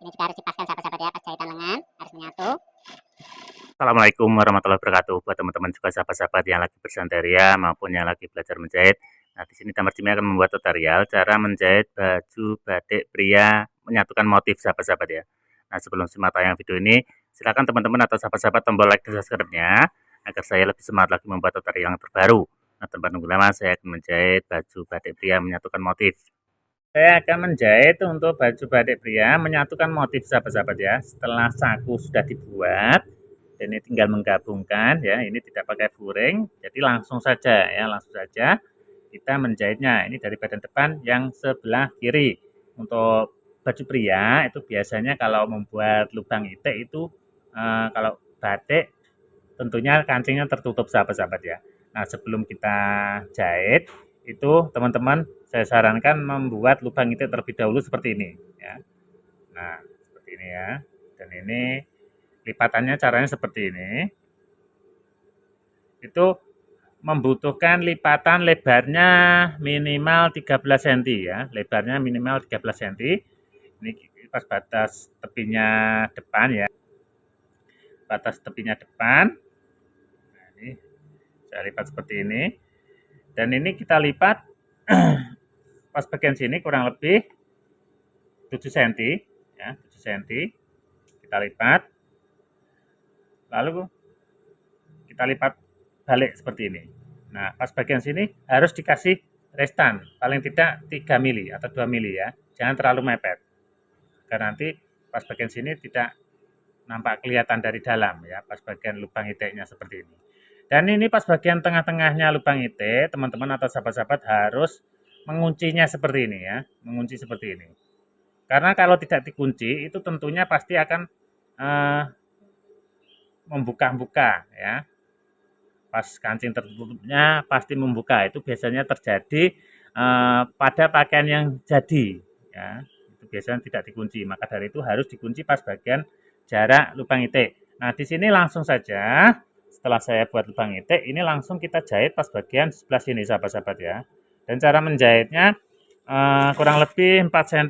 Ini juga harus dipaskan sahabat-sahabat ya, pas jahitan lengan harus menyatu. Assalamualaikum warahmatullahi wabarakatuh. Buat teman-teman juga sahabat-sahabat yang lagi bersanteria maupun yang lagi belajar menjahit. Nah, di sini Tamar Jimmy akan membuat tutorial cara menjahit baju batik pria menyatukan motif sahabat-sahabat ya. Nah, sebelum simak tayang video ini, silakan teman-teman atau sahabat-sahabat tombol like dan subscribe-nya agar saya lebih semangat lagi membuat tutorial yang terbaru. Nah, tanpa nunggu lama, saya akan menjahit baju batik pria menyatukan motif. Saya akan menjahit untuk baju batik pria menyatukan motif sahabat-sahabat ya. Setelah saku sudah dibuat, dan ini tinggal menggabungkan ya, ini tidak pakai furing, jadi langsung saja ya, langsung saja kita menjahitnya. Ini dari badan depan yang sebelah kiri. Untuk baju pria itu biasanya kalau membuat lubang itik itu kalau batik tentunya kancingnya tertutup sahabat-sahabat ya. Nah, sebelum kita jahit itu teman-teman saya sarankan membuat lubang itik terlebih dahulu seperti ini ya. Nah, seperti ini ya. Dan ini lipatannya caranya seperti ini. Itu membutuhkan lipatan lebarnya minimal 13 cm ya. Lebarnya minimal 13 cm. Ini pas batas tepinya depan ya. Batas tepinya depan. Nah, ini saya lipat seperti ini. Dan ini kita lipat pas bagian sini kurang lebih 7 cm ya, 7 cm. Kita lipat. Lalu kita lipat balik seperti ini. Nah, pas bagian sini harus dikasih restan, paling tidak 3 mili atau 2 mili ya. Jangan terlalu mepet. Karena nanti pas bagian sini tidak nampak kelihatan dari dalam ya, pas bagian lubang itiknya seperti ini. Dan ini pas bagian tengah-tengahnya lubang itik, teman-teman atau sahabat-sahabat harus menguncinya seperti ini ya, mengunci seperti ini. Karena kalau tidak dikunci itu tentunya pasti akan membuka-buka ya. Pas kancing tertutupnya pasti membuka. Itu biasanya terjadi pada pakaian yang jadi ya. Itu biasanya tidak dikunci. Maka dari itu harus dikunci pas bagian jarak lubang itik. Nah, di sini langsung saja setelah saya buat lubang itik, ini langsung kita jahit pas bagian sebelah sini sahabat-sahabat ya. Dan cara menjahitnya kurang lebih 4 cm.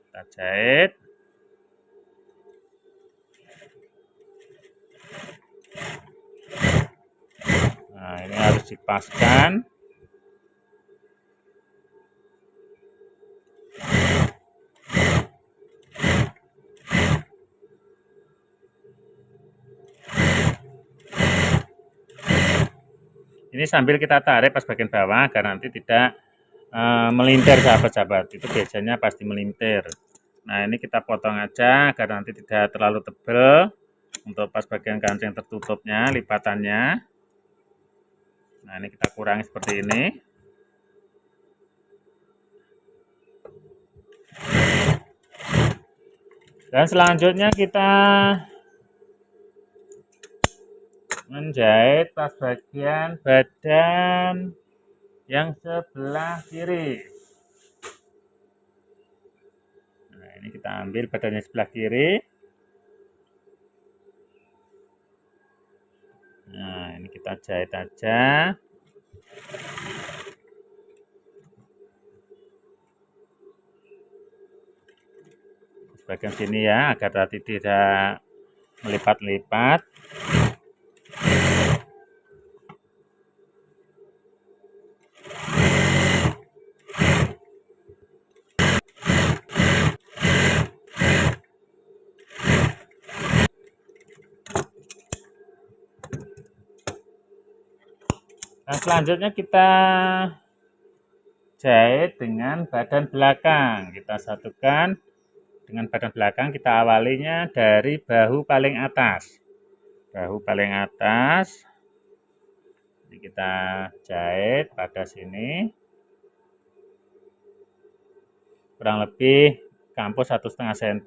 Kita jahit. Nah, ini harus dipaskan. Ini sambil kita tarik pas bagian bawah agar nanti tidak melintir sahabat-sahabat. Itu biasanya pasti melintir. Nah, ini kita potong aja agar nanti tidak terlalu tebal untuk pas bagian kancing tertutupnya, lipatannya. Nah, ini kita kurangi seperti ini. Dan selanjutnya kita menjahit pas bagian badan yang sebelah kiri. Nah, ini kita ambil badannya sebelah kiri. Nah, ini kita jahit aja. Bagian sini ya, agar tadi tidak melipat-lipat. Nah, selanjutnya kita jahit dengan badan belakang. Kita satukan dengan badan belakang, kita awalinya dari bahu paling atas. Bahu paling atas. Jadi kita jahit pada sini. Kurang lebih kampus 1,5 cm.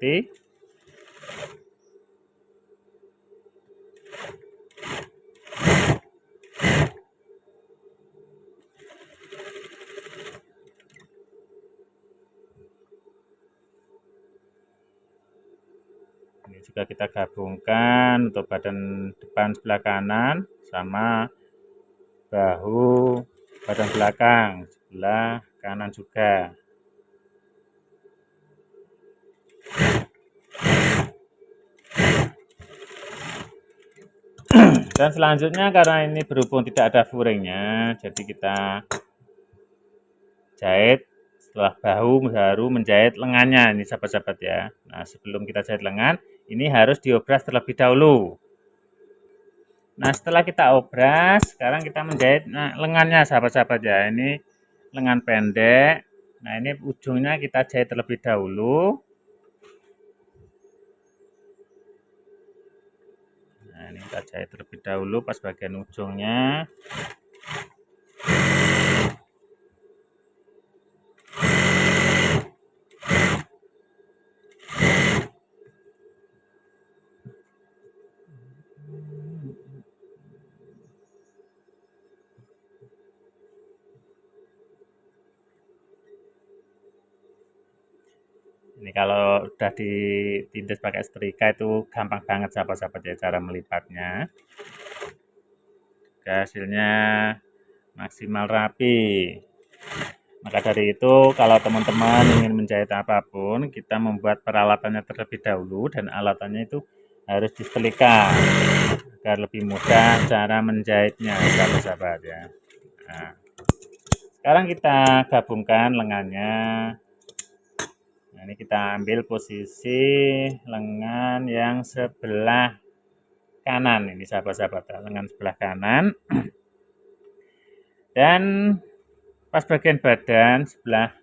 Ini juga kita gabungkan untuk badan depan sebelah kanan sama bahu badan belakang sebelah kanan juga. Dan selanjutnya karena ini berhubung tidak ada furingnya, jadi kita jahit setelah bahu baru menjahit lengannya ini sahabat-sahabat ya. Nah, sebelum kita jahit lengan, ini harus diobras terlebih dahulu. Nah, setelah kita obras, sekarang kita menjahit lengannya sahabat-sahabat ya. Ini lengan pendek. Nah, ini ujungnya kita jahit terlebih dahulu. Nah, ini kita jahit terlebih dahulu pas bagian ujungnya. Ini kalau udah ditindas pakai setrika itu gampang banget sahabat-sahabat ya cara melipatnya. Hasilnya maksimal rapi. Maka dari itu kalau teman-teman ingin menjahit apapun, kita membuat peralatannya terlebih dahulu dan alatannya itu harus disetrika agar lebih mudah cara menjahitnya sahabat-sahabat ya. Nah, sekarang kita gabungkan lengannya. Nah, ini kita ambil posisi lengan yang sebelah kanan ini sahabat-sahabat, lengan sebelah kanan. Dan pas bagian badan sebelah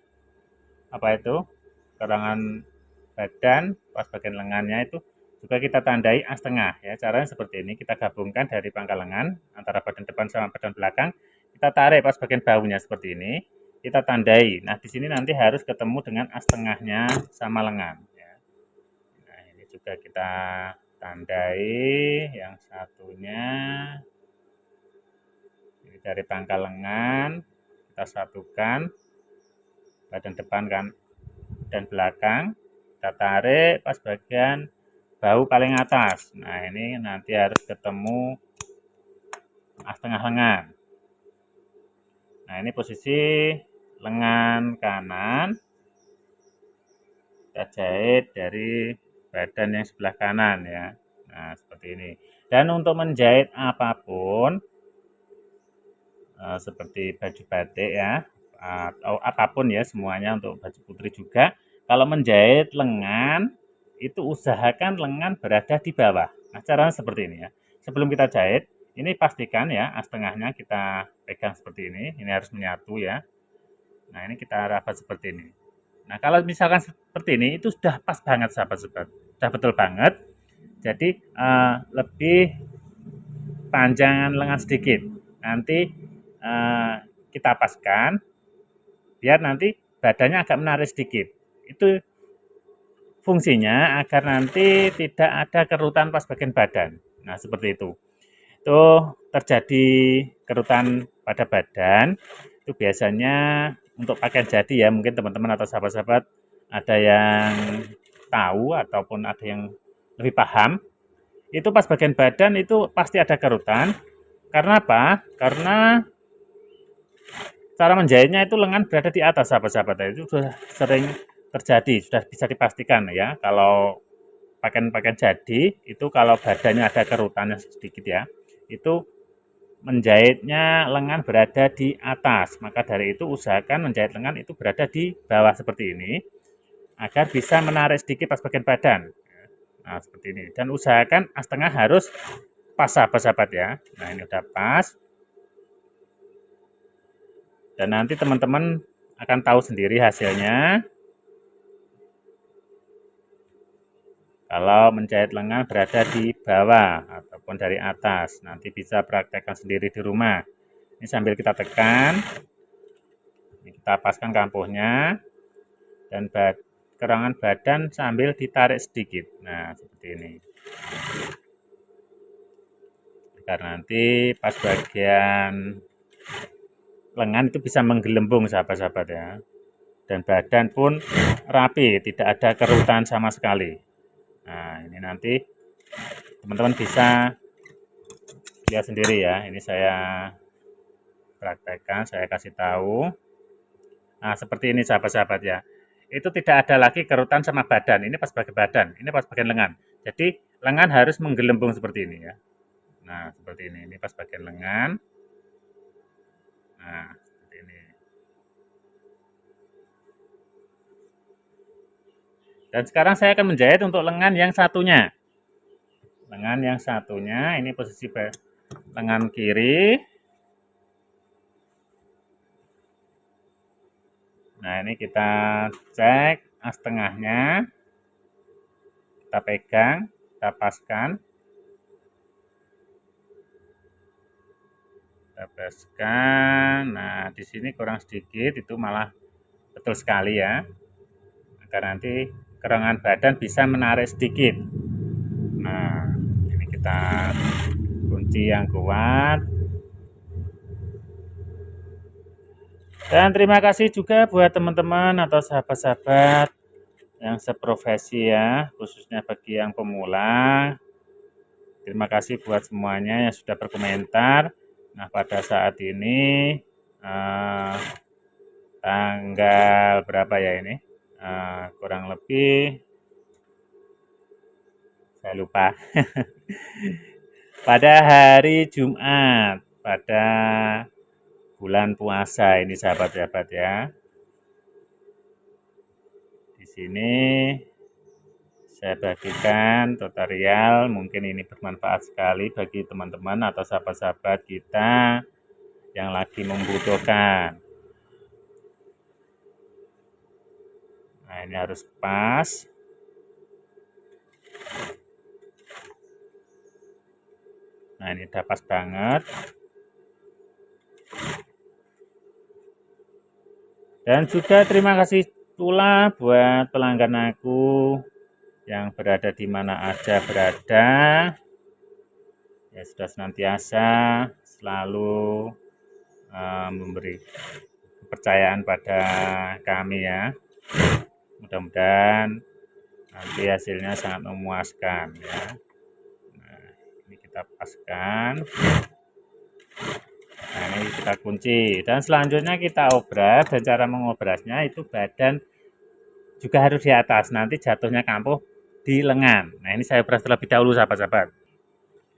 kerangan badan, pas bagian lengannya itu juga kita tandai A setengah ya. Caranya seperti ini, kita gabungkan dari pangkal lengan antara badan depan sama badan belakang. Kita tarik pas bagian bahunya seperti ini. Kita tandai. Nah, di sini nanti harus ketemu dengan A setengahnya sama lengan. Ya. Nah, ini juga kita tandai yang satunya. Ini dari pangkal lengan, kita satukan badan depan kan dan belakang. Kita tarik pas bagian bahu paling atas. Nah, ini nanti harus ketemu A setengah lengan. Nah, ini posisi lengan kanan, kita jahit dari badan yang sebelah kanan ya. Nah, seperti ini. Dan untuk menjahit apapun, seperti baju batik ya, atau apapun ya, semuanya untuk baju putri juga, kalau menjahit lengan, itu usahakan lengan berada di bawah. Nah, caranya seperti ini ya. Sebelum kita jahit, ini pastikan ya, setengahnya kita pegang seperti ini harus menyatu ya. Nah, ini kita rapat seperti ini. Nah, kalau misalkan seperti ini, itu sudah pas banget sahabat-sahabat. Sudah betul banget. Jadi, lebih panjangan lengan sedikit. Nanti kita paskan, biar nanti badannya agak menarik sedikit. Itu fungsinya agar nanti tidak ada kerutan pas bagian badan. Nah, seperti itu. Itu terjadi kerutan pada badan, itu biasanya untuk pakaian jadi ya, mungkin teman-teman atau sahabat-sahabat ada yang tahu ataupun ada yang lebih paham, itu pas bagian badan itu pasti ada kerutan. Karena apa? Karena cara menjahitnya itu lengan berada di atas sahabat-sahabat, itu sudah sering terjadi, sudah bisa dipastikan ya. Kalau pakaian-pakaian jadi, itu kalau badannya ada kerutannya sedikit ya, itu menjahitnya lengan berada di atas. Maka dari itu usahakan menjahit lengan itu berada di bawah seperti ini, agar bisa menarik sedikit pas bagian badan. Nah, seperti ini. Dan usahakan A setengah harus pas sahabat-sahabat ya. Nah, ini udah pas. Dan nanti teman-teman akan tahu sendiri hasilnya. Kalau menjahit lengan berada di bawah ataupun dari atas, nanti bisa praktekkan sendiri di rumah. Ini sambil kita tekan, ini kita paskan kampuhnya, dan kerangan badan sambil ditarik sedikit. Nah, seperti ini. Agar nanti pas bagian lengan itu bisa menggelembung sahabat-sahabat ya. Dan badan pun rapi, tidak ada kerutan sama sekali. Nah, ini nanti teman-teman bisa lihat sendiri ya. Ini saya praktekkan, saya kasih tahu. Nah, seperti ini sahabat-sahabat ya. Itu tidak ada lagi kerutan sama badan. Ini pas bagian badan, ini pas bagian lengan. Jadi lengan harus menggelembung seperti ini ya. Nah, seperti ini pas bagian lengan. Nah, seperti ini. Dan sekarang saya akan menjahit untuk lengan yang satunya. Lengan yang satunya, ini posisi lengan kiri. Nah, ini kita cek as tengahnya. Kita pegang, kita paskan. Kita paskan. Nah, di sini kurang sedikit, itu malah betul sekali ya. Agar nanti kerongan badan bisa menarik sedikit. Nah, ini kita kunci yang kuat. Dan terima kasih juga buat teman-teman atau sahabat-sahabat yang seprofesi ya, khususnya bagi yang pemula. Terima kasih buat semuanya yang sudah berkomentar. Nah, pada saat ini tanggal berapa ya ini? Kurang lebih saya lupa. Pada hari Jumat, pada bulan puasa ini sahabat-sahabat ya. Di sini saya bagikan tutorial, mungkin ini bermanfaat sekali bagi teman-teman atau sahabat-sahabat kita yang lagi membutuhkan. Nah, ini harus pas. Nah, ini udah pas banget. Dan juga terima kasih pula buat pelanggan aku yang berada di mana aja berada. Ya, sudah senantiasa selalu memberi kepercayaan pada kami ya. Mudah-mudahan nanti hasilnya sangat memuaskan ya. Nah, ini kita paskan. Nah, ini kita kunci dan selanjutnya kita obras, dan cara mengobrasnya itu badan juga harus di atas, nanti jatuhnya kampuh di lengan. Nah, ini saya obras terlebih dahulu sahabat-sahabat.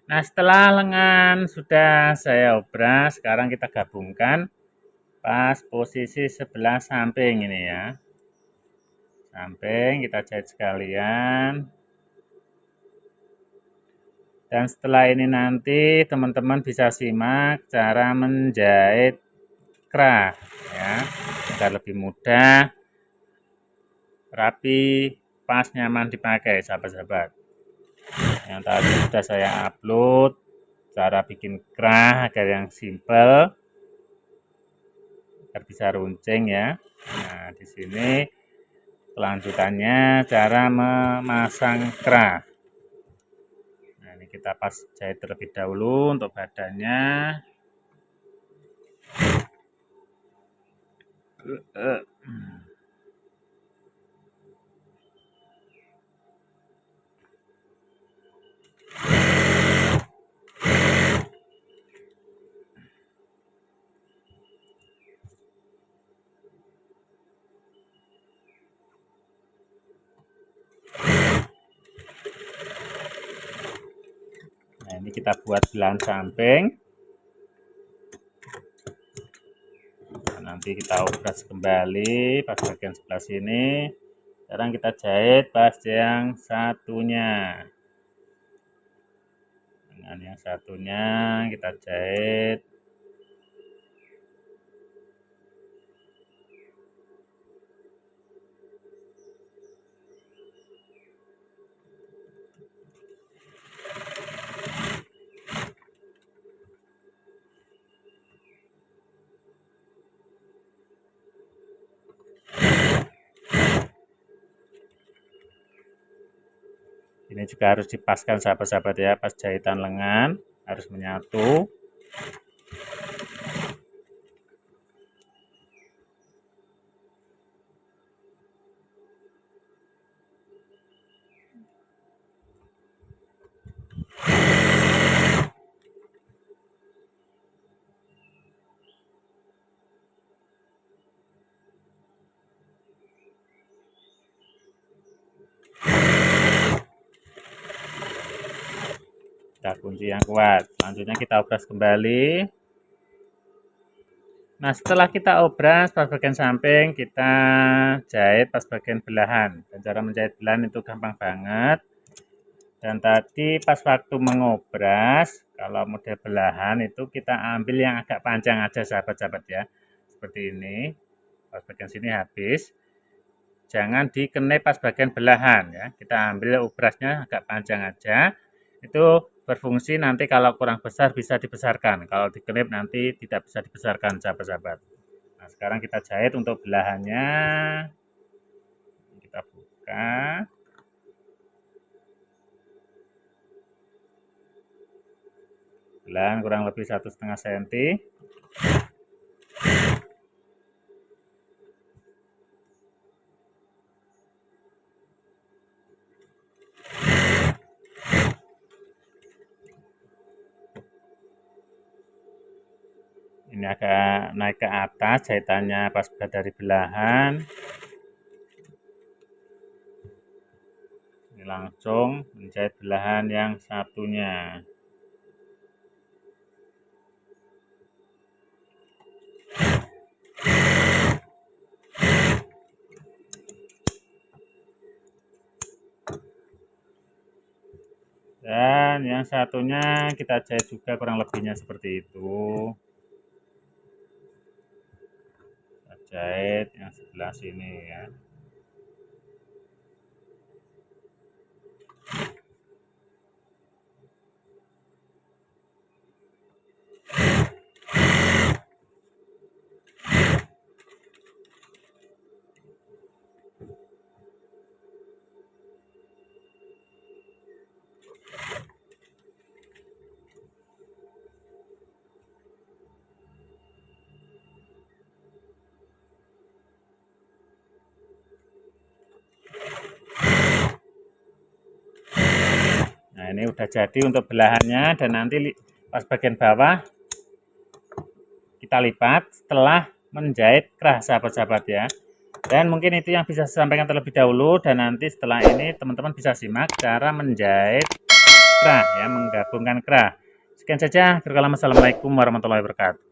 Nah, setelah lengan sudah saya obras, sekarang kita gabungkan pas posisi sebelah samping ini ya. Samping kita jahit sekalian. Dan setelah ini nanti teman-teman bisa simak cara menjahit kerah ya, agar lebih mudah, rapi, pas, nyaman dipakai sahabat-sahabat. Yang tadi sudah saya upload cara bikin kerah agar yang simple, agar bisa runcing ya. Nah, di sini kelanjutannya cara memasang kerah. Nah, ini kita pas jahit terlebih dahulu untuk badannya. Nah, ini kita buat belahan samping. Nah, nanti kita obras kembali pas bagian sebelah sini. Sekarang kita jahit pas yang satunya. Dengan yang satunya kita jahit. Ini juga harus dipaskan sahabat-sahabat ya, pas jahitan lengan harus menyatu. Kita kunci yang kuat. Selanjutnya kita obras kembali. Nah, setelah kita obras pas bagian samping, kita jahit pas bagian belahan. Dan cara menjahit belahan itu gampang banget. Dan tadi pas waktu mengobras, kalau model belahan itu kita ambil yang agak panjang aja sahabat-sahabat ya. Seperti ini. Pas bagian sini habis. Jangan dikenai pas bagian belahan ya. Kita ambil obrasnya agak panjang aja. Itu berfungsi nanti kalau kurang besar bisa dibesarkan. Kalau dikenip nanti tidak bisa dibesarkan sahabat-sahabat. Nah, sekarang kita jahit untuk belahannya. Kita buka. Belahan kurang lebih 1,5 cm. Ini agak naik ke atas jahitannya pas dari belahan. Ini langsung menjahit belahan yang satunya. Dan yang satunya kita jahit juga kurang lebihnya seperti itu. Kita jahit yang sebelah sini ya. Nah, ini udah jadi untuk belahannya, dan nanti pas bagian bawah kita lipat setelah menjahit kerah sahabat-sahabat ya. Dan mungkin itu yang bisa saya sampaikan terlebih dahulu, dan nanti setelah ini teman-teman bisa simak cara menjahit kerah ya, menggabungkan kerah. Sekian saja. Assalamualaikum warahmatullahi wabarakatuh.